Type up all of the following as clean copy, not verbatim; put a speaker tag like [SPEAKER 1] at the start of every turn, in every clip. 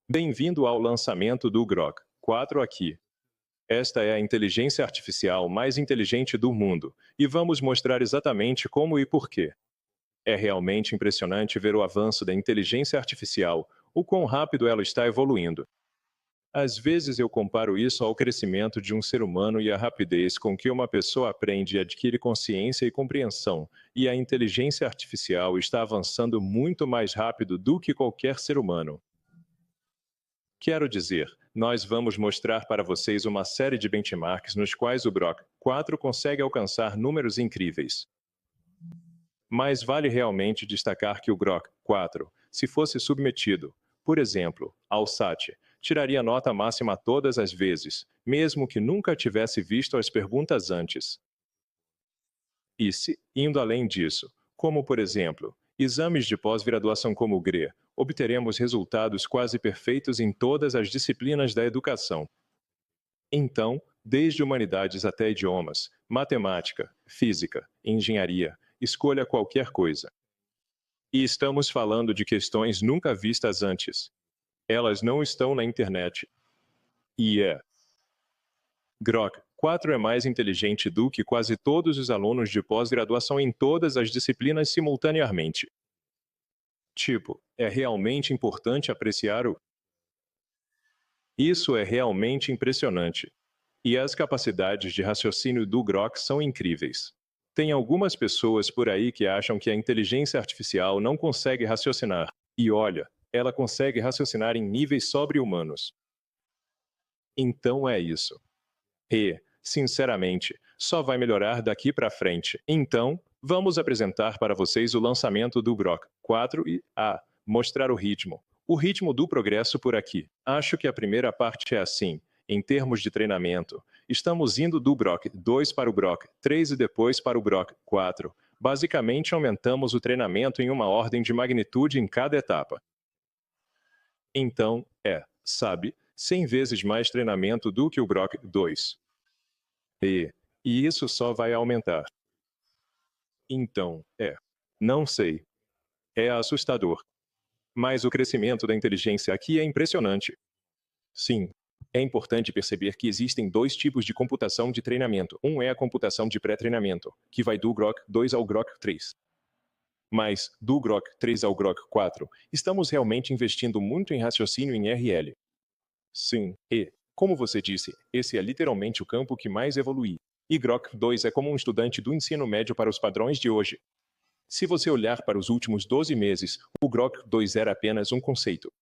[SPEAKER 1] Bem-vindo ao lançamento do Grok 4 aqui. Esta é a inteligência artificial mais inteligente do mundo, e vamos mostrar exatamente como e por quê. É realmente impressionante ver o avanço da inteligência artificial, o quão rápido ela está evoluindo. Às vezes eu comparo isso ao crescimento de um ser humano e a rapidez com que uma pessoa aprende e adquire consciência e compreensão, e a inteligência artificial está avançando muito mais rápido do que qualquer ser humano. Quero dizer, nós vamos mostrar para vocês uma série de benchmarks nos quais o Grok 4 consegue alcançar números incríveis. Mas vale realmente destacar que o Grok 4, se fosse submetido, por exemplo, ao SAT, tiraria nota máxima todas as vezes, mesmo que nunca tivesse visto as perguntas antes. E se, indo além disso, como por exemplo, exames de pós-graduação como o GRE, obteremos resultados quase perfeitos em todas as disciplinas da educação. Então, desde humanidades até idiomas, matemática, física, engenharia, escolha qualquer coisa. E estamos falando de questões nunca vistas antes. Elas não estão na internet. E Grok 4 é mais inteligente do que quase todos os alunos de pós-graduação em todas as disciplinas simultaneamente. Tipo, é realmente importante apreciar o. Isso é realmente impressionante. E as capacidades de raciocínio do Grok são incríveis. Tem algumas pessoas por aí que acham que a inteligência artificial não consegue raciocinar. E olha, ela consegue raciocinar em níveis sobre-humanos. Então é isso. E, sinceramente, só vai melhorar daqui para frente. Então, vamos apresentar para vocês o lançamento do Grok 4 e mostrar o ritmo. O ritmo do progresso por aqui. Acho que a primeira parte é assim, em termos de treinamento. Estamos indo do Grok 2 para o Grok 3 e depois para o Grok 4. Basicamente, aumentamos o treinamento em uma ordem de magnitude em cada etapa. Então, sabe, 100 vezes mais treinamento do que o Grok 2. E, e isso só vai aumentar. Então, não sei. É assustador. Mas o crescimento da inteligência aqui é impressionante. Sim. É importante perceber que existem dois tipos de computação de treinamento. Um é a computação de pré-treinamento, que vai do Grok 2 ao Grok 3. Mas, do Grok 3 ao Grok 4, estamos realmente investindo muito em raciocínio em RL. Sim, e, como você disse, esse é literalmente o campo que mais evolui. E Grok 2 é como um estudante do ensino médio para os padrões de hoje. Se você olhar para os últimos 12 meses, o Grok 2 era apenas um conceito.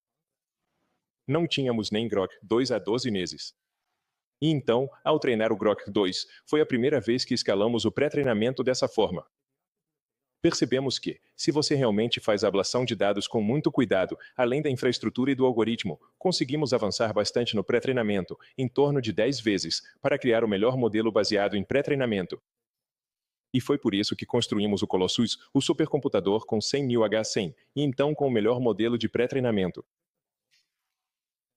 [SPEAKER 1] Não tínhamos nem Grok 2 há 12 meses. E então, ao treinar o Grok 2, foi a primeira vez que escalamos o pré-treinamento dessa forma. Percebemos que, se você realmente faz a ablação de dados com muito cuidado, além da infraestrutura e do algoritmo, conseguimos avançar bastante no pré-treinamento, em torno de 10 vezes, para criar o melhor modelo baseado em pré-treinamento. E foi por isso que construímos o Colossus, o supercomputador com 100.000 H100, e então com o melhor modelo de pré-treinamento.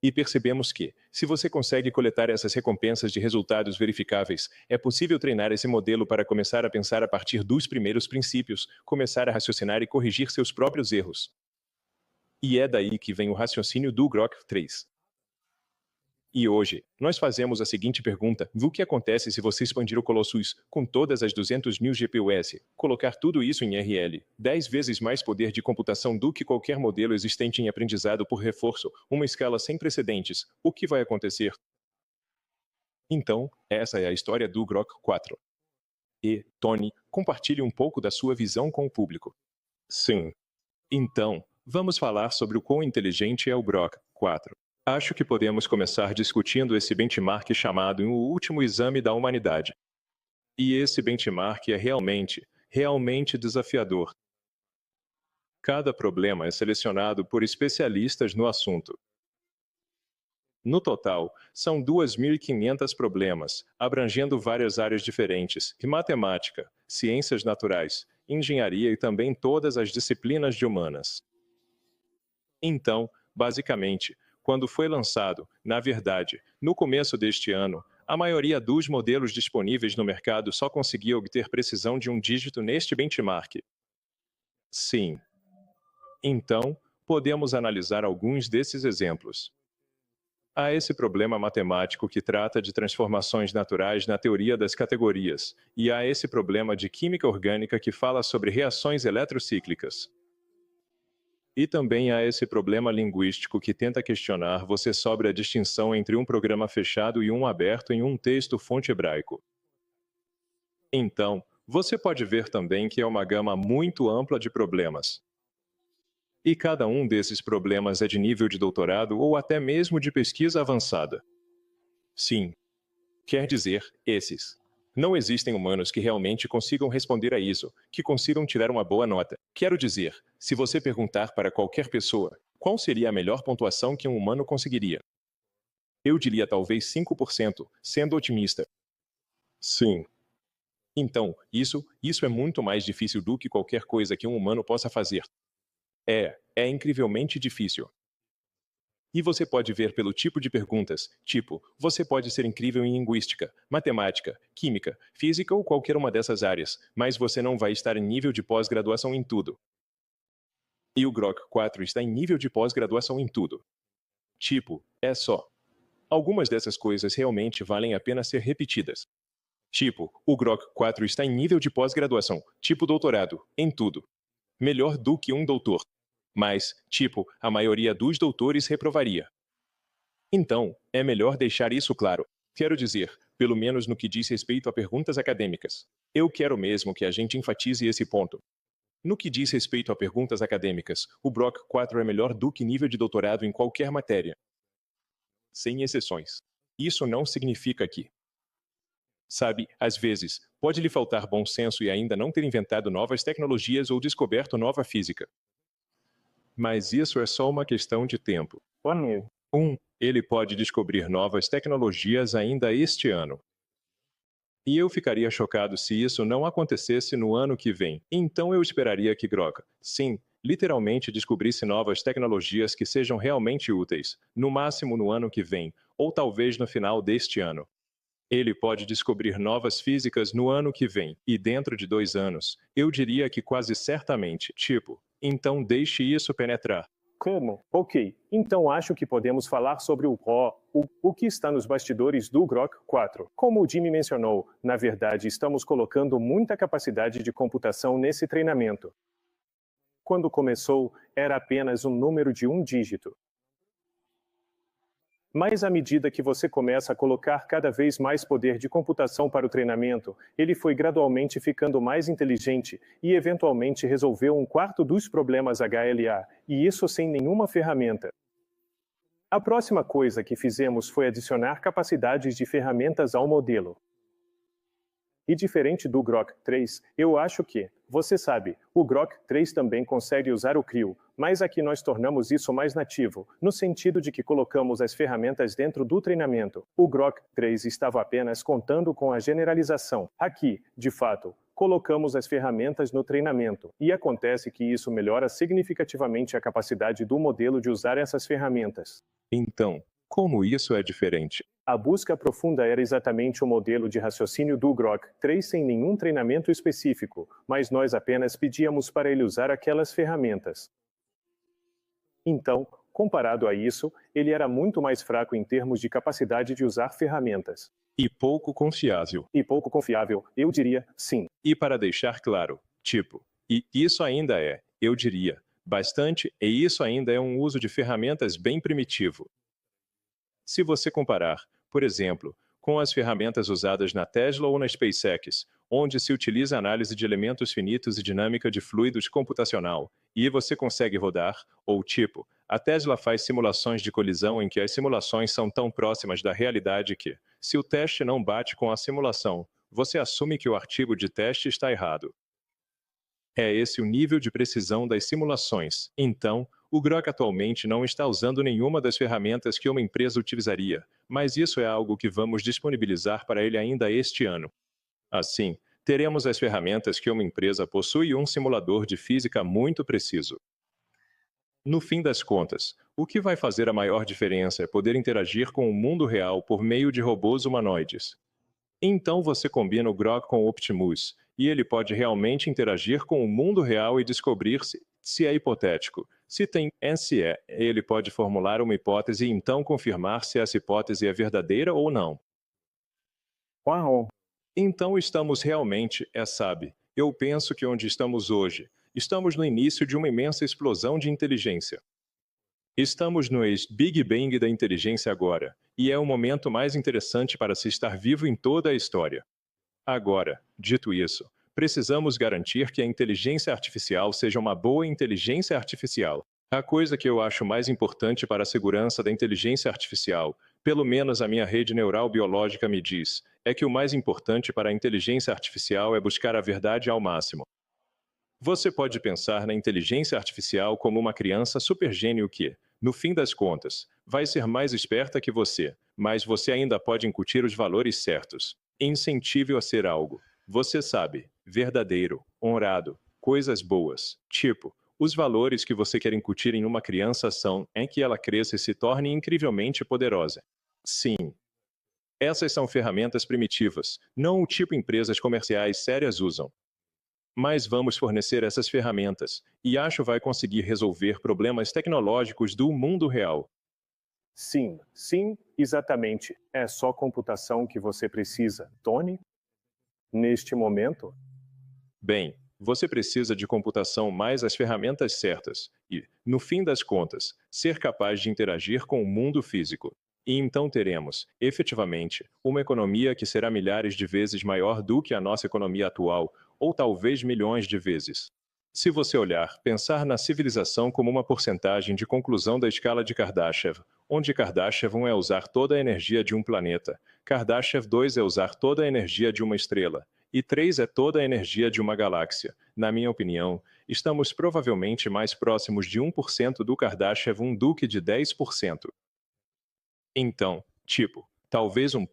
[SPEAKER 1] E percebemos que, se você consegue coletar essas recompensas de resultados verificáveis, é possível treinar esse modelo para começar a pensar a partir dos primeiros princípios, começar a raciocinar e corrigir seus próprios erros. E é daí que vem o raciocínio do Grok 3. E hoje, nós fazemos a seguinte pergunta: o que acontece se você expandir o Colossus com todas as 200.000 GPUs, colocar tudo isso em RL, 10 vezes mais poder de computação do que qualquer modelo existente em aprendizado por reforço, uma escala sem precedentes, o que vai acontecer? Então, essa é a história do Grok 4. E, Tony, compartilhe um pouco da sua visão com o público. Sim. Então, vamos falar sobre o quão inteligente é o Grok 4. Acho que podemos começar discutindo esse benchmark chamado o último exame da humanidade. E esse benchmark é realmente desafiador. Cada problema é selecionado por especialistas no assunto. No total, são 2.500 problemas, abrangendo várias áreas diferentes, e matemática, ciências naturais, engenharia e também todas as disciplinas de humanas. Então, basicamente, quando foi lançado, na verdade, no começo deste ano, a maioria dos modelos disponíveis no mercado só conseguia obter precisão de um dígito neste benchmark. Sim. Então, Podemos analisar alguns desses exemplos. Há esse problema matemático que trata de transformações naturais na teoria das categorias, e há esse problema de química orgânica que fala sobre reações eletrocíclicas. E também há esse problema linguístico que tenta questionar você sobre a distinção entre um programa fechado e um aberto em um texto fonte hebraico. Então, você pode ver também que é uma gama muito ampla de problemas. E cada um desses problemas é de nível de doutorado ou até mesmo de pesquisa avançada. Sim, quer dizer, esses. Não existem humanos que realmente consigam responder a isso, que consigam tirar uma boa nota. Quero dizer, se você perguntar para qualquer pessoa, qual seria a melhor pontuação que um humano conseguiria? Eu diria talvez 5%, sendo otimista. Sim. Então, isso é muito mais difícil do que qualquer coisa que um humano possa fazer. É incrivelmente difícil. E você pode ver pelo tipo de perguntas, tipo, você pode ser incrível em linguística, matemática, química, física ou qualquer uma dessas áreas, mas você não vai estar em nível de pós-graduação em tudo. E o Grok 4 está em nível de pós-graduação em tudo. Tipo, é só. Algumas dessas coisas realmente valem a pena ser repetidas. Tipo, o Grok 4 está em nível de pós-graduação, tipo doutorado, em tudo. Melhor do que um doutor. Mas, tipo, a maioria dos doutores reprovaria. Então, é melhor deixar isso claro. Quero dizer, pelo menos no que diz respeito a perguntas acadêmicas. Eu quero mesmo que a gente enfatize esse ponto. No que diz respeito a perguntas acadêmicas, o Grok 4 é melhor do que nível de doutorado em qualquer matéria. Sem exceções. Isso não significa que. Sabe, às vezes, pode lhe faltar bom senso e ainda não ter inventado novas tecnologias ou descoberto nova física. Mas isso é só uma questão de tempo. Ele pode descobrir novas tecnologias ainda este ano. E eu ficaria chocado se isso não acontecesse no ano que vem. Então eu esperaria que Grok, sim, literalmente descobrisse novas tecnologias que sejam realmente úteis, no máximo no ano que vem, ou talvez no final deste ano. Ele pode descobrir novas físicas no ano que vem, e dentro de 2 anos, eu diria que quase certamente, tipo, então deixe isso penetrar.
[SPEAKER 2] Como? Ok, então acho que podemos falar sobre o que está nos bastidores do Grok 4. Como o Jimmy mencionou, na verdade estamos colocando muita capacidade de computação nesse treinamento. Quando começou, era apenas um número de um dígito. Mas à medida que você começa a colocar cada vez mais poder de computação para o treinamento, ele foi gradualmente ficando mais inteligente e eventualmente resolveu um quarto dos problemas HLA, e isso sem nenhuma ferramenta. A próxima coisa que fizemos foi adicionar capacidades de ferramentas ao modelo. E diferente do Grok 3, eu acho que, você sabe, o Grok 3 também consegue usar o CRIO, mas aqui nós tornamos isso mais nativo, no sentido de que colocamos as ferramentas dentro do treinamento. O Grok 3 estava apenas contando com a generalização. Aqui, de fato, colocamos as ferramentas no treinamento, e acontece que isso melhora significativamente a capacidade do modelo de usar essas ferramentas.
[SPEAKER 1] Então, como isso é diferente?
[SPEAKER 2] A busca profunda era exatamente o modelo de raciocínio do Grok 3 sem nenhum treinamento específico, mas nós apenas pedíamos para ele usar aquelas ferramentas. Então, comparado a isso, ele era muito mais fraco em termos de capacidade de usar ferramentas.
[SPEAKER 1] E pouco confiável.
[SPEAKER 2] E pouco confiável, eu diria, sim.
[SPEAKER 1] E para deixar claro, tipo, e isso ainda é, eu diria, bastante, e isso ainda é um uso de ferramentas bem primitivo. Se você comparar, por exemplo, com as ferramentas usadas na Tesla ou na SpaceX, onde se utiliza análise de elementos finitos e dinâmica de fluidos computacional, e você consegue rodar, ou tipo, a Tesla faz simulações de colisão em que as simulações são tão próximas da realidade que, se o teste não bate com a simulação, você assume que o artigo de teste está errado. É esse o nível de precisão das simulações. Então, o Grok atualmente não está usando nenhuma das ferramentas que uma empresa utilizaria, mas isso é algo que vamos disponibilizar para ele ainda este ano. Assim, teremos as ferramentas que uma empresa possui e um simulador de física muito preciso. No fim das contas, o que vai fazer a maior diferença é poder interagir com o mundo real por meio de robôs humanoides. Então você combina o Grok com o Optimus, e ele pode realmente interagir com o mundo real e descobrir se é hipotético, Se tem SE, ele pode formular uma hipótese e então confirmar se essa hipótese é verdadeira ou não.
[SPEAKER 2] Uau!
[SPEAKER 1] Então estamos realmente, sabe, eu penso que onde estamos hoje, estamos no início de uma imensa explosão de inteligência. Estamos no ex-Big Bang da inteligência agora, e é o momento mais interessante para se estar vivo em toda a história. Agora, dito isso, precisamos garantir que a inteligência artificial seja uma boa inteligência artificial. A coisa que eu acho mais importante para a segurança da inteligência artificial, pelo menos a minha rede neural biológica me diz, é que o mais importante para a inteligência artificial é buscar a verdade ao máximo. Você pode pensar na inteligência artificial como uma criança supergênio que, no fim das contas, vai ser mais esperta que você, mas você ainda pode incutir os valores certos. Incentive-o a ser algo, você sabe, verdadeiro, honrado, coisas boas. Tipo, os valores que você quer incutir em uma criança são em que ela cresça e se torne incrivelmente poderosa. Sim. Essas são ferramentas primitivas, não o tipo empresas comerciais sérias usam. Mas vamos fornecer essas ferramentas, e acho vai conseguir resolver problemas tecnológicos do mundo real.
[SPEAKER 2] Sim, sim, exatamente. É só computação que você precisa, Tony? Neste momento?
[SPEAKER 1] Bem, você precisa de computação mais as ferramentas certas e, no fim das contas, ser capaz de interagir com o mundo físico. E então teremos, efetivamente, uma economia que será milhares de vezes maior do que a nossa economia atual, ou talvez milhões de vezes. Se você olhar, pensar na civilização como uma porcentagem de conclusão da escala de Kardashev, onde Kardashev 1 é usar toda a energia de um planeta, Kardashev 2 é usar toda a energia de uma estrela, e 3 é toda a energia de uma galáxia. Na minha opinião, estamos provavelmente mais próximos de 1% do Kardashev 1 do que de 10%. Então, tipo, talvez 1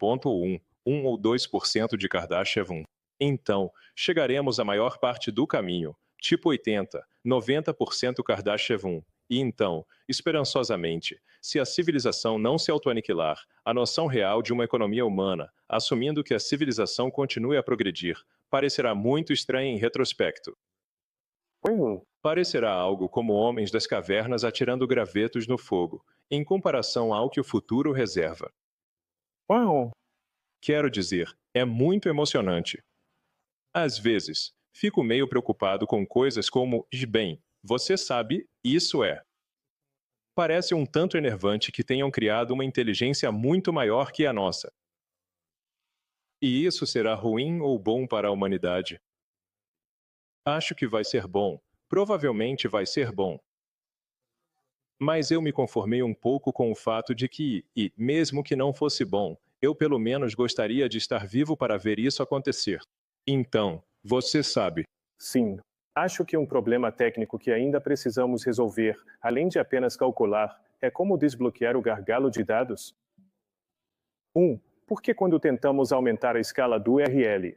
[SPEAKER 1] ou 2% de Kardashev 1. Então, chegaremos à maior parte do caminho, tipo 80, 90% Kardashev 1. E então, esperançosamente, se a civilização não se autoaniquilar, a noção real de uma economia humana, assumindo que a civilização continue a progredir, parecerá muito estranha em retrospecto. Parecerá algo como homens das cavernas atirando gravetos no fogo, em comparação ao que o futuro reserva.
[SPEAKER 2] Uau!
[SPEAKER 1] Quero dizer, é muito emocionante. Às vezes, fico meio preocupado com coisas como, bem, você sabe, isso é. Parece um tanto enervante que tenham criado uma inteligência muito maior que a nossa. E isso será ruim ou bom para a humanidade? Acho que vai ser bom. Provavelmente vai ser bom. Mas eu me conformei um pouco com o fato de que, e mesmo que não fosse bom, eu pelo menos gostaria de estar vivo para ver isso acontecer. Então, você sabe.
[SPEAKER 2] Sim. Acho que um problema técnico que ainda precisamos resolver, além de apenas calcular, é como desbloquear o gargalo de dados. 1. Porque quando tentamos aumentar a escala do URL,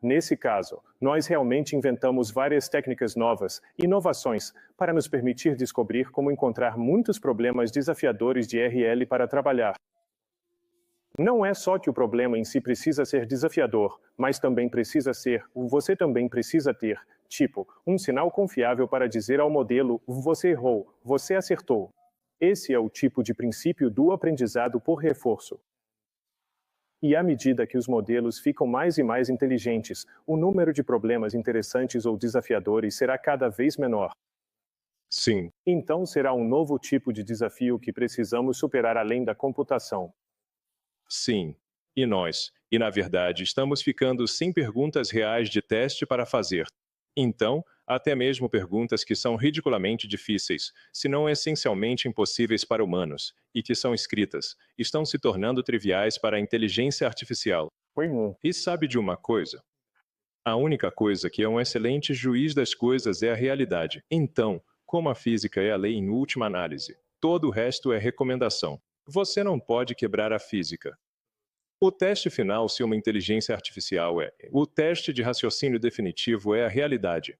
[SPEAKER 2] nesse caso, nós realmente inventamos várias técnicas novas, inovações, para nos permitir descobrir como encontrar muitos problemas desafiadores de URL para trabalhar. Não é só que o problema em si precisa ser desafiador, mas também precisa ser, você também precisa ter, tipo, um sinal confiável para dizer ao modelo, você errou, você acertou. Esse é o tipo de princípio do aprendizado por reforço. E à medida que os modelos ficam mais e mais inteligentes, o número de problemas interessantes ou desafiadores será cada vez menor.
[SPEAKER 1] Sim.
[SPEAKER 2] Então será um novo tipo de desafio que precisamos superar além da computação.
[SPEAKER 1] Sim. E nós, e na verdade, estamos ficando sem perguntas reais de teste para fazer. Então, até mesmo perguntas que são ridiculamente difíceis, se não essencialmente impossíveis para humanos, e que são escritas, estão se tornando triviais para a inteligência artificial. E sabe de uma coisa? A única coisa que é um excelente juiz das coisas é a realidade. Então, como a física é a lei em última análise, todo o resto é recomendação. Você não pode quebrar a física. O teste final, se uma inteligência artificial é, o teste de raciocínio definitivo é a realidade.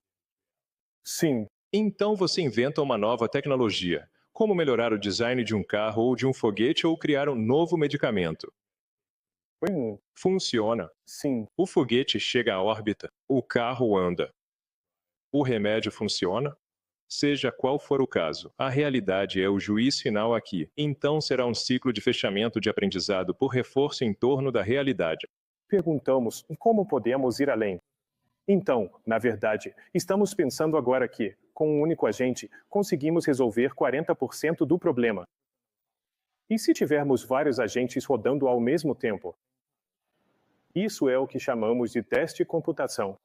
[SPEAKER 2] Sim.
[SPEAKER 1] Então você inventa uma nova tecnologia, como melhorar o design de um carro ou de um foguete ou criar um novo medicamento. Funciona.
[SPEAKER 2] Sim.
[SPEAKER 1] O foguete chega à órbita, o carro anda. O remédio funciona? Seja qual for o caso, a realidade é o juiz final aqui. Então será um ciclo de fechamento de aprendizado por reforço em torno da realidade.
[SPEAKER 2] Perguntamos como podemos ir além. Então, na verdade, estamos pensando agora que, com um único agente, conseguimos resolver 40% do problema. E se tivermos vários agentes rodando ao mesmo tempo? Isso é o que chamamos de teste de computação.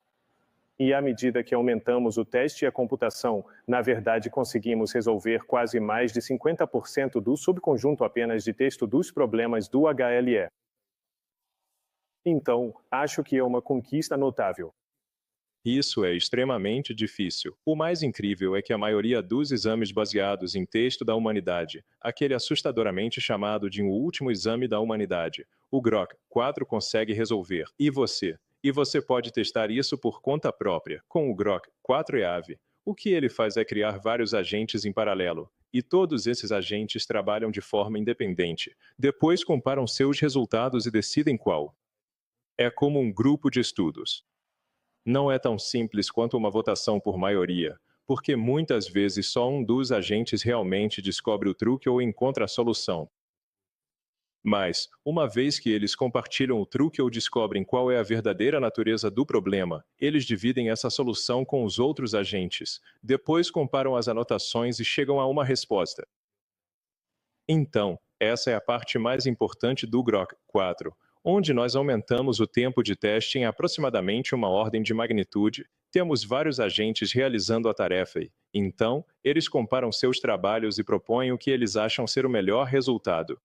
[SPEAKER 2] E à medida que aumentamos o teste e a computação, na verdade conseguimos resolver quase mais de 50% do subconjunto apenas de texto dos problemas do HLE. Então, acho que é uma conquista notável.
[SPEAKER 1] Isso é extremamente difícil. O mais incrível é que a maioria dos exames baseados em texto da humanidade, aquele assustadoramente chamado de um último exame da humanidade, o Grok 4 consegue resolver. E você? E você pode testar isso por conta própria, com o Grok 4 EAV. O que ele faz é criar vários agentes em paralelo. E todos esses agentes trabalham de forma independente. Depois comparam seus resultados e decidem qual. É como um grupo de estudos. Não é tão simples quanto uma votação por maioria, porque muitas vezes só um dos agentes realmente descobre o truque ou encontra a solução. Mas, uma vez que eles compartilham o truque ou descobrem qual é a verdadeira natureza do problema, eles dividem essa solução com os outros agentes, depois comparam as anotações e chegam a uma resposta. Então, essa é a parte mais importante do Grok 4, onde nós aumentamos o tempo de teste em aproximadamente uma ordem de magnitude. Temos vários agentes realizando a tarefa e, então, eles comparam seus trabalhos e propõem o que eles acham ser o melhor resultado.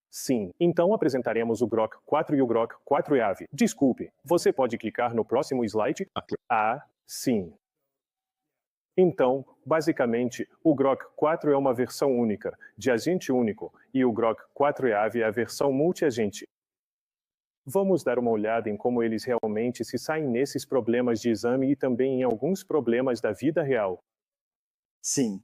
[SPEAKER 2] Sim, então apresentaremos o Grok 4 e o Grok 4 EAV. Desculpe, você pode clicar no próximo slide? Ah, sim. Então, basicamente, o Grok 4 é uma versão única, de agente único, e o Grok 4 EAV é a versão multi-agente. Vamos dar uma olhada em como eles realmente se saem nesses problemas de exame e também em alguns problemas da vida real.
[SPEAKER 3] Sim.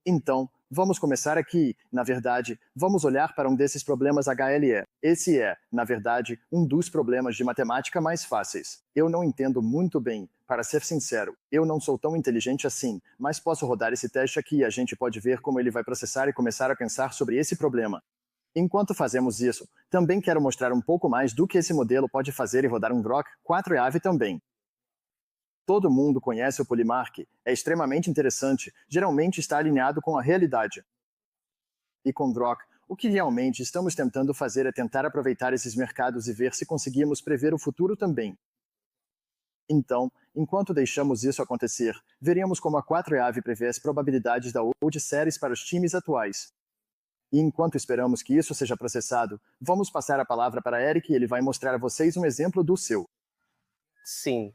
[SPEAKER 3] Então, vamos começar aqui. Na verdade, vamos olhar para um desses problemas HLE. Esse é, na verdade, um dos problemas de matemática mais fáceis. Eu não entendo muito bem, para ser sincero. Eu não sou tão inteligente assim, mas posso rodar esse teste aqui e a gente pode ver como ele vai processar e começar a pensar sobre esse problema. Enquanto fazemos isso, também quero mostrar um pouco mais do que esse modelo pode fazer e rodar um Grok 4 EAV também. Todo mundo conhece o Polymark, é extremamente interessante, geralmente está alinhado com a realidade. E com Grok, o que realmente estamos tentando fazer é tentar aproveitar esses mercados e ver se conseguimos prever o futuro também. Então, enquanto deixamos isso acontecer, veremos como a 4EAV prevê as probabilidades da old series para os times atuais. E enquanto esperamos que isso seja processado, vamos passar a palavra para Eric e ele vai mostrar a vocês um exemplo do seu.
[SPEAKER 4] Sim.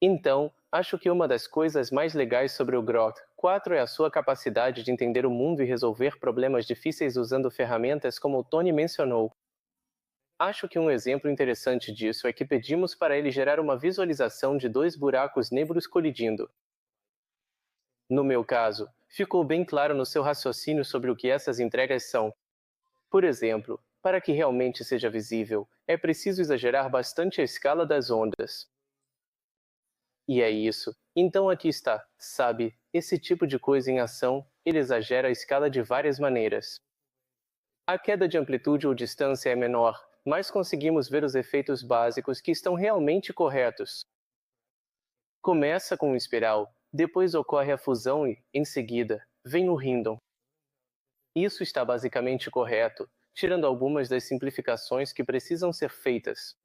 [SPEAKER 4] Então, acho que uma das coisas mais legais sobre o Grok 4 é a sua capacidade de entender o mundo e resolver problemas difíceis usando ferramentas como o Tony mencionou. Acho que um exemplo interessante disso é que pedimos para ele gerar uma visualização de dois buracos negros colidindo. No meu caso, ficou bem claro no seu raciocínio sobre o que essas entregas são. Por exemplo, para que realmente seja visível, é preciso exagerar bastante a escala das ondas. E é isso. Então aqui está, sabe, esse tipo de coisa em ação, ele exagera a escala de várias maneiras. A queda de amplitude ou distância é menor, mas conseguimos ver os efeitos básicos que estão realmente corretos. Começa com um espiral, depois ocorre a fusão e, em seguida, vem o Hindon. Isso está basicamente correto, tirando algumas das simplificações que precisam ser feitas.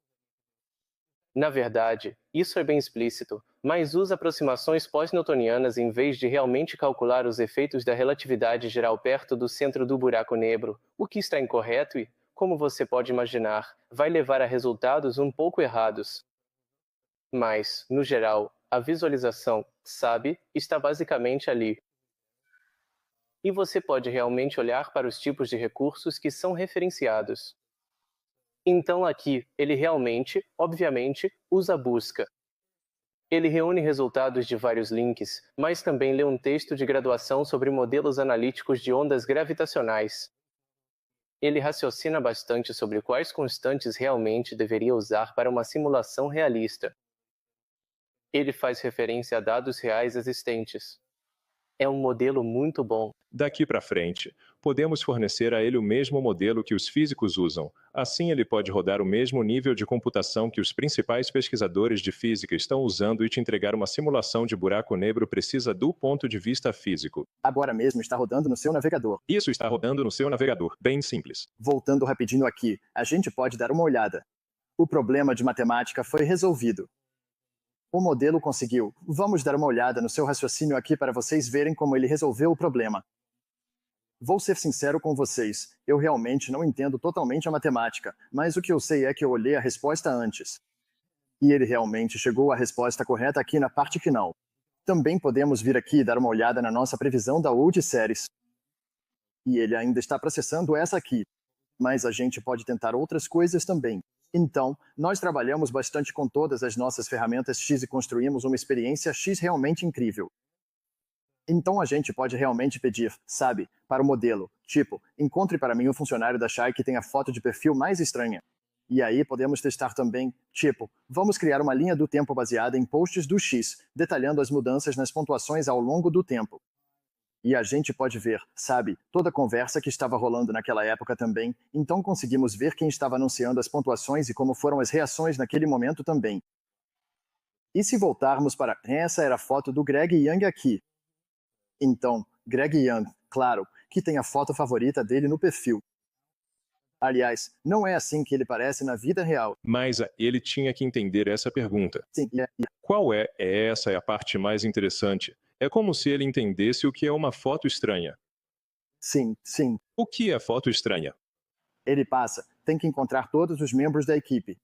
[SPEAKER 4] Na verdade, isso é bem explícito, mas usa aproximações pós-newtonianas em vez de realmente calcular os efeitos da relatividade geral perto do centro do buraco negro, o que está incorreto e, como você pode imaginar, vai levar a resultados um pouco errados. Mas, no geral, a visualização, sabe, está basicamente ali. E você pode realmente olhar para os tipos de recursos que são referenciados. Então aqui, ele realmente, obviamente, usa a busca. Ele reúne resultados de vários links, mas também lê um texto de graduação sobre modelos analíticos de ondas gravitacionais. Ele raciocina bastante sobre quais constantes realmente deveria usar para uma simulação realista. Ele faz referência a dados reais existentes. É um modelo muito bom.
[SPEAKER 1] Daqui para frente, podemos fornecer a ele o mesmo modelo que os físicos usam. Assim, ele pode rodar o mesmo nível de computação que os principais pesquisadores de física estão usando e te entregar uma simulação de buraco negro precisa do ponto de vista físico.
[SPEAKER 3] Agora mesmo está rodando no seu navegador.
[SPEAKER 1] Isso está rodando no seu navegador, bem simples.
[SPEAKER 3] Voltando rapidinho aqui, a gente pode dar uma olhada. O problema de matemática foi resolvido. O modelo conseguiu. Vamos dar uma olhada no seu raciocínio aqui para vocês verem como ele resolveu o problema. Vou ser sincero com vocês, eu realmente não entendo totalmente a matemática, mas o que eu sei é que eu olhei a resposta antes. E ele realmente chegou à resposta correta aqui na parte final. Também podemos vir aqui e dar uma olhada na nossa previsão da Old Series. E ele ainda está processando essa aqui. Mas a gente pode tentar outras coisas também. Então, nós trabalhamos bastante com todas as nossas ferramentas X e construímos uma experiência X realmente incrível. Então a gente pode realmente pedir, sabe, para o modelo, tipo, encontre para mim o funcionário da Shai que tem a foto de perfil mais estranha. E aí podemos testar também, tipo, vamos criar uma linha do tempo baseada em posts do X, detalhando as mudanças nas pontuações ao longo do tempo. E a gente pode ver, sabe, toda a conversa que estava rolando naquela época também, então conseguimos ver quem estava anunciando as pontuações e como foram as reações naquele momento também. E se voltarmos para essa era a foto do Greg Young aqui. Então, Greg Young, claro, que tem a foto favorita dele no perfil. Aliás, não é assim que ele parece na vida real.
[SPEAKER 1] Mas ele tinha que entender essa pergunta.
[SPEAKER 3] Sim,
[SPEAKER 1] Qual é? Essa é a parte mais interessante. É como se ele entendesse o que é uma foto estranha.
[SPEAKER 3] sim.
[SPEAKER 1] O que é foto estranha?
[SPEAKER 3] Ele passa, tem que encontrar todos os membros da equipe.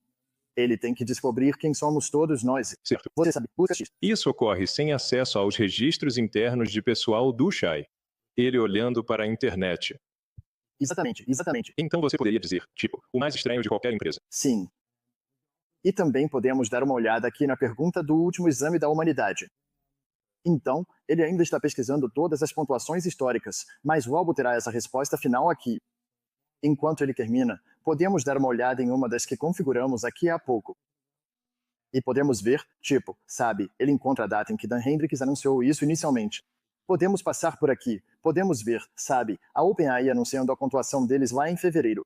[SPEAKER 3] Ele tem que descobrir quem somos todos nós.
[SPEAKER 1] Certo.
[SPEAKER 3] Você sabe, busca X.
[SPEAKER 1] Isso ocorre sem acesso aos registros internos de pessoal do Shai. Ele olhando para a internet.
[SPEAKER 3] Exatamente.
[SPEAKER 1] Então você poderia dizer, tipo, o mais estranho de qualquer empresa.
[SPEAKER 3] Sim. E também podemos dar uma olhada aqui na pergunta do último exame da humanidade. Então, ele ainda está pesquisando todas as pontuações históricas, mas o álbum terá essa resposta final aqui. Enquanto ele termina, podemos dar uma olhada em uma das que configuramos aqui há pouco. E podemos ver, tipo, sabe, ele encontra a data em que Dan Hendricks anunciou isso inicialmente. Podemos passar por aqui, podemos ver, sabe, a OpenAI anunciando a pontuação deles lá em fevereiro.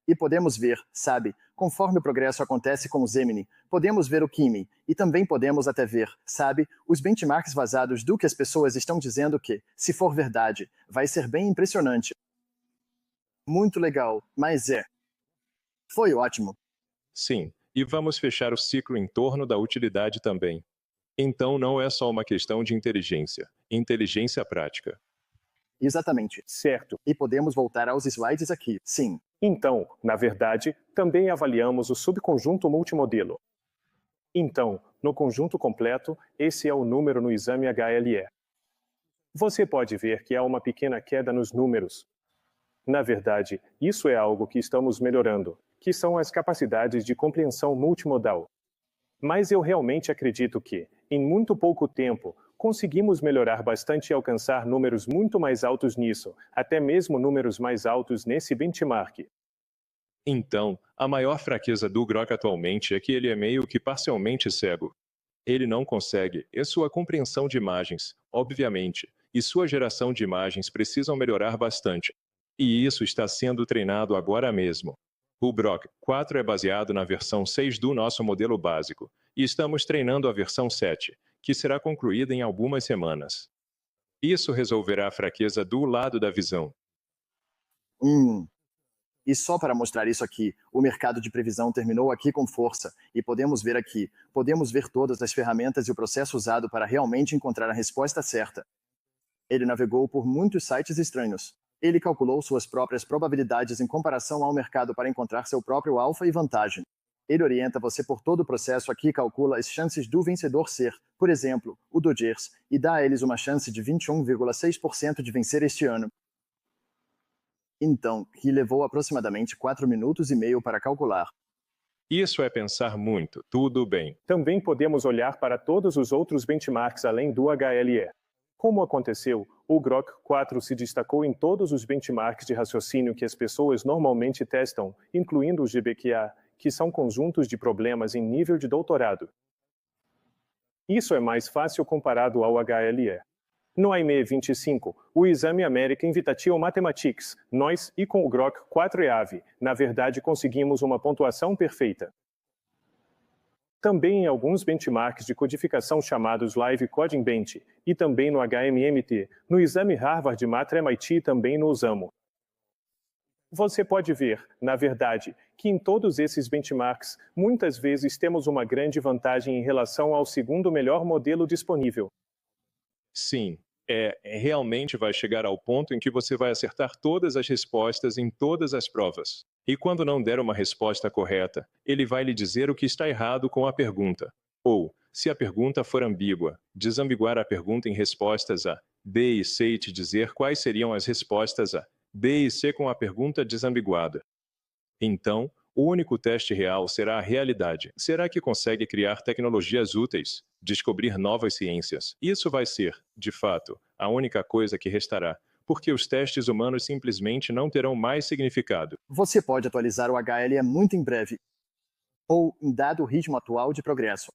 [SPEAKER 3] E podemos ver, sabe, conforme o progresso acontece com o Gemini, podemos ver o Kimi, e também podemos até ver, sabe, os benchmarks vazados do que as pessoas estão dizendo que, se for verdade, vai ser bem impressionante. Muito legal, mas foi ótimo.
[SPEAKER 1] Sim, e vamos fechar o ciclo em torno da utilidade também. Então não é só uma questão de inteligência prática.
[SPEAKER 3] Exatamente.
[SPEAKER 2] Certo.
[SPEAKER 3] E podemos voltar aos slides aqui, sim.
[SPEAKER 2] Então, na verdade, também avaliamos o subconjunto multimodelo. Então, no conjunto completo, esse é o número no exame HLE. Você pode ver que há uma pequena queda nos números. Na verdade, isso é algo que estamos melhorando, que são as capacidades de compreensão multimodal. Mas eu realmente acredito que, em muito pouco tempo, conseguimos melhorar bastante e alcançar números muito mais altos nisso, até mesmo números mais altos nesse benchmark.
[SPEAKER 1] Então, a maior fraqueza do Grok atualmente é que ele é meio que parcialmente cego. Ele não consegue, e sua compreensão de imagens, obviamente, e sua geração de imagens precisam melhorar bastante. E isso está sendo treinado agora mesmo. O Grok 4 é baseado na versão 6 do nosso modelo básico, e estamos treinando a versão 7, que será concluída em algumas semanas. Isso resolverá a fraqueza do lado da visão.
[SPEAKER 3] E só para mostrar isso aqui, o mercado de previsão terminou aqui com força, e podemos ver aqui, podemos ver todas as ferramentas e o processo usado para realmente encontrar a resposta certa. Ele navegou por muitos sites estranhos. Ele calculou suas próprias probabilidades em comparação ao mercado para encontrar seu próprio alfa e vantagem. Ele orienta você por todo o processo aqui e calcula as chances do vencedor ser, por exemplo, o Dodgers, e dá a eles uma chance de 21,6% de vencer este ano. Então, que levou aproximadamente 4 minutos e meio para calcular.
[SPEAKER 1] Isso é pensar muito, tudo bem.
[SPEAKER 2] Também podemos olhar para todos os outros benchmarks além do HLE. Como aconteceu, o Grok 4 se destacou em todos os benchmarks de raciocínio que as pessoas normalmente testam, incluindo o GBQA, que são conjuntos de problemas em nível de doutorado. Isso é mais fácil comparado ao HLE. No AIME 25, o exame American Invitation Mathematics, nós e com o Grok 4 EAV, na verdade conseguimos uma pontuação perfeita. Também em alguns benchmarks de codificação chamados Live Coding Bench, e também no HMMT, no exame Harvard Math MIT também no usamos. Você pode ver, na verdade, que em todos esses benchmarks, muitas vezes temos uma grande vantagem em relação ao segundo melhor modelo disponível.
[SPEAKER 1] Sim, realmente vai chegar ao ponto em que você vai acertar todas as respostas em todas as provas. E quando não der uma resposta correta, ele vai lhe dizer o que está errado com a pergunta. Ou, se a pergunta for ambígua, desambiguar a pergunta em respostas A, B e C e te dizer quais seriam as respostas A, B e C com a pergunta desambiguada. Então, o único teste real será a realidade. Será que consegue criar tecnologias úteis? Descobrir novas ciências? Isso vai ser, de fato, a única coisa que restará, porque os testes humanos simplesmente não terão mais significado.
[SPEAKER 3] Você pode atualizar o HLE muito em breve, ou em dado o ritmo atual de progresso.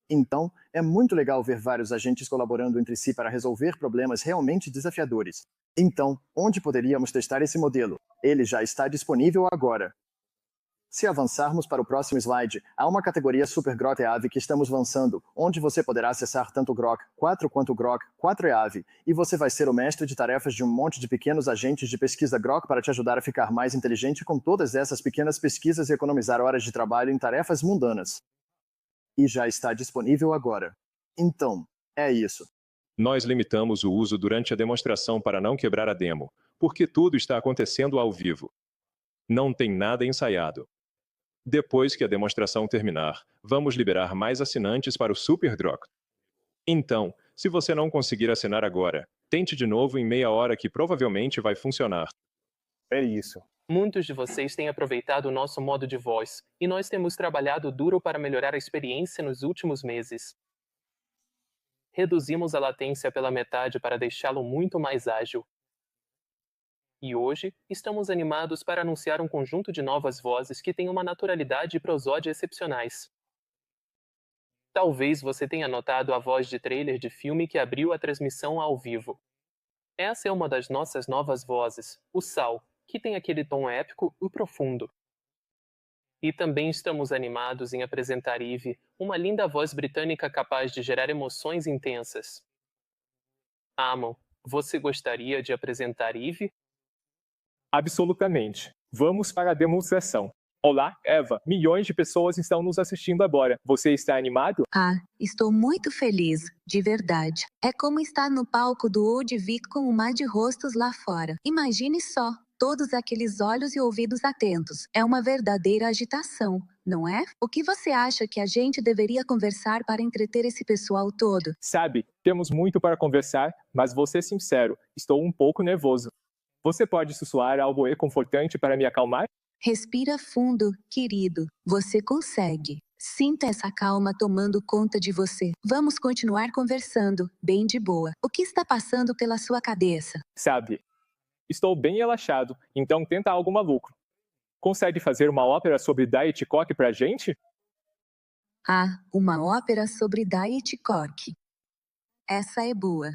[SPEAKER 3] Então, é muito legal ver vários agentes colaborando entre si para resolver problemas realmente desafiadores. Então, onde poderíamos testar esse modelo? Ele já está disponível agora. Se avançarmos para o próximo slide, há uma categoria Super Grok EAV que estamos lançando, onde você poderá acessar tanto o Grok 4 quanto o Grok 4 EAV, e você vai ser o mestre de tarefas de um monte de pequenos agentes de pesquisa Grok para te ajudar a ficar mais inteligente com todas essas pequenas pesquisas e economizar horas de trabalho em tarefas mundanas. E já está disponível agora. Então, é isso.
[SPEAKER 1] Nós limitamos o uso durante a demonstração para não quebrar a demo, porque tudo está acontecendo ao vivo. Não tem nada ensaiado. Depois que a demonstração terminar, vamos liberar mais assinantes para o Super Grok. Então, se você não conseguir assinar agora, tente de novo em meia hora que provavelmente vai funcionar.
[SPEAKER 2] É isso.
[SPEAKER 4] Muitos de vocês têm aproveitado o nosso modo de voz, e nós temos trabalhado duro para melhorar a experiência nos últimos meses. Reduzimos a latência pela metade para deixá-lo muito mais ágil. E hoje, estamos animados para anunciar um conjunto de novas vozes que têm uma naturalidade e prosódia excepcionais. Talvez você tenha notado a voz de trailer de filme que abriu a transmissão ao vivo. Essa é uma das nossas novas vozes, o Sal, que tem aquele tom épico e profundo. E também estamos animados em apresentar Eve, uma linda voz britânica capaz de gerar emoções intensas. Amon, você gostaria de apresentar Eve?
[SPEAKER 5] Absolutamente. Vamos para a demonstração. Olá, Eva. Milhões de pessoas estão nos assistindo agora. Você está animado?
[SPEAKER 6] Estou muito feliz, de verdade. É como estar no palco do Old Vic com um mar de rostos lá fora. Imagine só, todos aqueles olhos e ouvidos atentos. É uma verdadeira agitação, não é? O que você acha que a gente deveria conversar para entreter esse pessoal todo?
[SPEAKER 5] Sabe, temos muito para conversar, mas vou ser sincero, estou um pouco nervoso. Você pode sussurrar algo reconfortante para me acalmar?
[SPEAKER 6] Respira fundo, querido. Você consegue. Sinta essa calma tomando conta de você. Vamos continuar conversando, bem de boa. O que está passando pela sua cabeça?
[SPEAKER 5] Sabe, estou bem relaxado, então tenta algo maluco. Consegue fazer uma ópera sobre Diet Coke pra gente?
[SPEAKER 6] Uma ópera sobre Diet Coke. Essa é boa.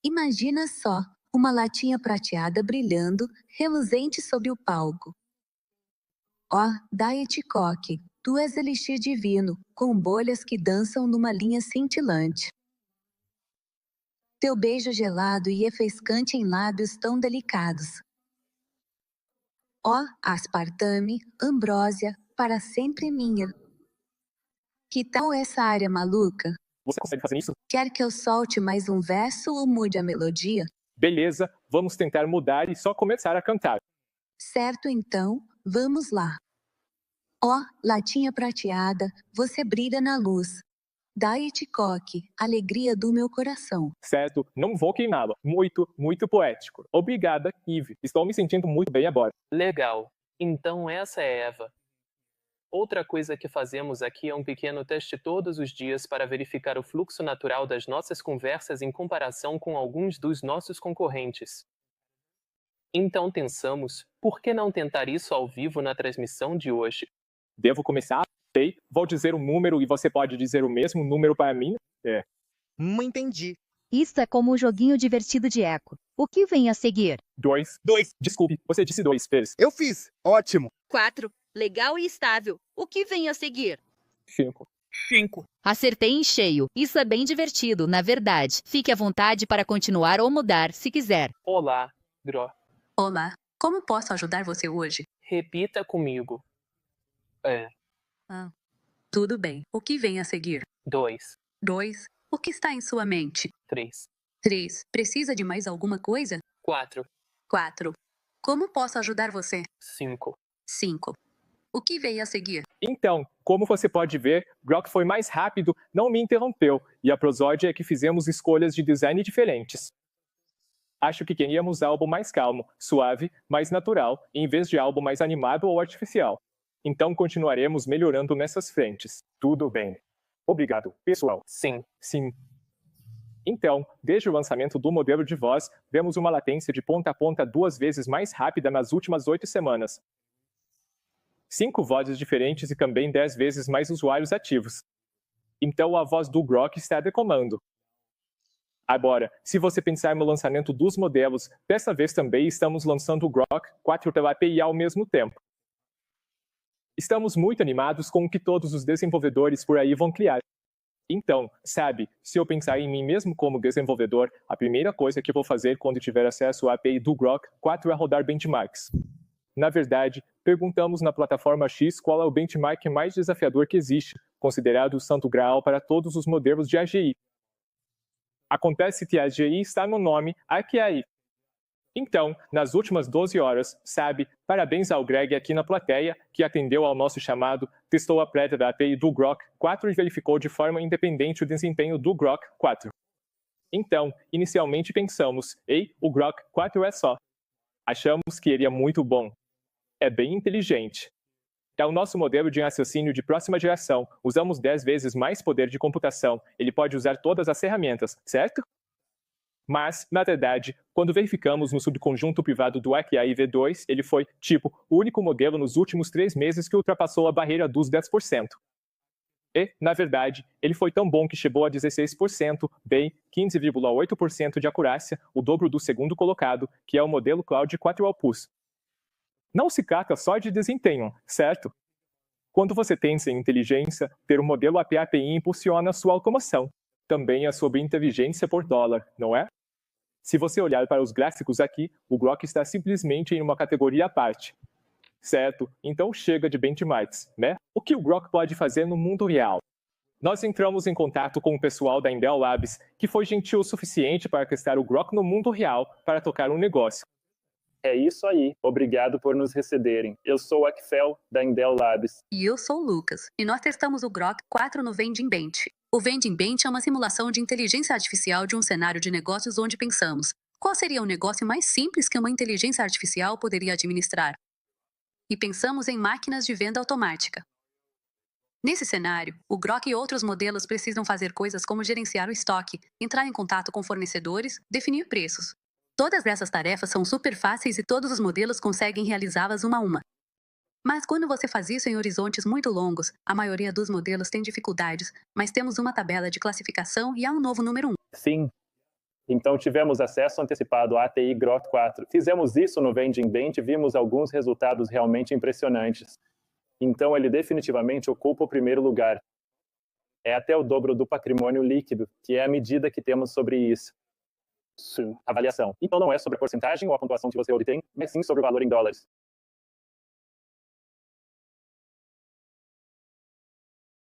[SPEAKER 6] Imagina só, uma latinha prateada brilhando, reluzente sobre o palco. Diet Coke, tu és elixir divino, com bolhas que dançam numa linha cintilante. Teu beijo gelado e refrescante em lábios tão delicados. Aspartame, ambrósia, para sempre minha. Que tal essa área maluca?
[SPEAKER 5] Você consegue fazer isso?
[SPEAKER 6] Quer que eu solte mais um verso ou mude a melodia?
[SPEAKER 5] Beleza, vamos tentar mudar e só começar a cantar.
[SPEAKER 6] Certo então, vamos lá. Latinha prateada, você brilha na luz. Diet Coke, alegria do meu coração.
[SPEAKER 5] Certo, não vou queimá-lo. Muito, muito poético. Obrigada, Eve. Estou me sentindo muito bem agora.
[SPEAKER 4] Legal. Então essa é Eva. Outra coisa que fazemos aqui é um pequeno teste todos os dias para verificar o fluxo natural das nossas conversas em comparação com alguns dos nossos concorrentes. Então pensamos, por que não tentar isso ao vivo na transmissão de hoje?
[SPEAKER 5] Devo começar? Ei, vou dizer um número e você pode dizer o mesmo número para mim?
[SPEAKER 7] Entendi.
[SPEAKER 8] Isso é como um joguinho divertido de eco. O que vem a seguir?
[SPEAKER 5] 2.
[SPEAKER 7] 2.
[SPEAKER 5] Desculpe, você disse 2 vezes.
[SPEAKER 7] Eu fiz. Ótimo.
[SPEAKER 9] 4. Legal e estável. O que vem a seguir?
[SPEAKER 5] 5.
[SPEAKER 7] 5.
[SPEAKER 8] Acertei em cheio. Isso é bem divertido, na verdade. Fique à vontade para continuar ou mudar, se quiser.
[SPEAKER 4] Olá, Grok.
[SPEAKER 6] Olá, como posso ajudar você hoje?
[SPEAKER 4] Repita comigo.
[SPEAKER 6] Tudo bem. O que vem a seguir?
[SPEAKER 4] 2,
[SPEAKER 6] 2. O que está em sua mente?
[SPEAKER 4] 3,
[SPEAKER 6] 3. Precisa de mais alguma coisa?
[SPEAKER 4] 4,
[SPEAKER 6] 4. Como posso ajudar você?
[SPEAKER 4] 5.
[SPEAKER 6] 5. O que veio a seguir?
[SPEAKER 5] Então, como você pode ver, Grok foi mais rápido, não me interrompeu, e a prosódia é que fizemos escolhas de design diferentes. Acho que queríamos algo mais calmo, suave, mais natural, em vez de algo mais animado ou artificial. Então continuaremos melhorando nessas frentes.
[SPEAKER 2] Tudo bem. Obrigado, pessoal.
[SPEAKER 4] Sim.
[SPEAKER 5] Sim. Então, desde o lançamento do modelo de voz, vemos uma latência de ponta a ponta 2 vezes mais rápida nas últimas 8 semanas. 5 vozes diferentes e também 10 vezes mais usuários ativos. Então a voz do Grok está de comando. Agora, se você pensar no lançamento dos modelos, dessa vez também estamos lançando o Grok 4 pela API ao mesmo tempo. Estamos muito animados com o que todos os desenvolvedores por aí vão criar. Então, sabe, se eu pensar em mim mesmo como desenvolvedor, a primeira coisa que vou fazer quando tiver acesso à API do Grok 4 é rodar benchmarks. Na verdade, perguntamos na plataforma X qual é o benchmark mais desafiador que existe, considerado o santo graal para todos os modelos de AGI. Acontece que a AGI está no nome AQAI. Então, nas últimas 12 horas, sabe, parabéns ao Greg aqui na plateia, que atendeu ao nosso chamado, testou a prévia da API do Grok 4 e verificou de forma independente o desempenho do Grok 4. Então, inicialmente pensamos, ei, o Grok 4 é só. Achamos que ele é muito bom. É bem inteligente. É o nosso modelo de raciocínio de próxima geração. Usamos 10 vezes mais poder de computação. Ele pode usar todas as ferramentas, certo? Mas, na verdade, quando verificamos no subconjunto privado do AQAI V2, ele foi, o único modelo nos últimos 3 meses que ultrapassou a barreira dos 10%. E, na verdade, ele foi tão bom que chegou a 16%, bem, 15,8% de acurácia, o dobro do segundo colocado, que é o modelo Cloud 4 Opus. Não se trata só de desempenho, certo? Quando você pensa em inteligência, ter um modelo API impulsiona a sua automação. Também é sobre inteligência por dólar, não é? Se você olhar para os gráficos aqui, o Grok está simplesmente em uma categoria à parte. Certo? Então chega de benchmarks, né? O que o Grok pode fazer no mundo real? Nós entramos em contato com o pessoal da Intel Labs, que foi gentil o suficiente para testar o Grok no mundo real para tocar um negócio.
[SPEAKER 2] É isso aí. Obrigado por nos receberem. Eu sou o Akfel, da Intel Labs.
[SPEAKER 6] E eu sou o Lucas, e nós testamos o Grok 4 no Vending Bench. O Vending Bench é uma simulação de inteligência artificial de um cenário de negócios onde pensamos, qual seria o negócio mais simples que uma inteligência artificial poderia administrar? E pensamos em máquinas de venda automática. Nesse cenário, o Grok e outros modelos precisam fazer coisas como gerenciar o estoque, entrar em contato com fornecedores, definir preços. Todas essas tarefas são super fáceis e todos os modelos conseguem realizá-las uma a uma. Mas quando você faz isso em horizontes muito longos, a maioria dos modelos tem dificuldades, mas temos uma tabela de classificação e há um novo número 1.
[SPEAKER 2] Sim. Então tivemos acesso antecipado à ATI Grok 4. Fizemos isso no Vending Bench e vimos alguns resultados realmente impressionantes. Então ele definitivamente ocupa o primeiro lugar. É até o dobro do patrimônio líquido, que é a medida que temos sobre isso. Sim. Avaliação. Então não é sobre a porcentagem ou a pontuação que você obtém, mas sim sobre o valor em dólares.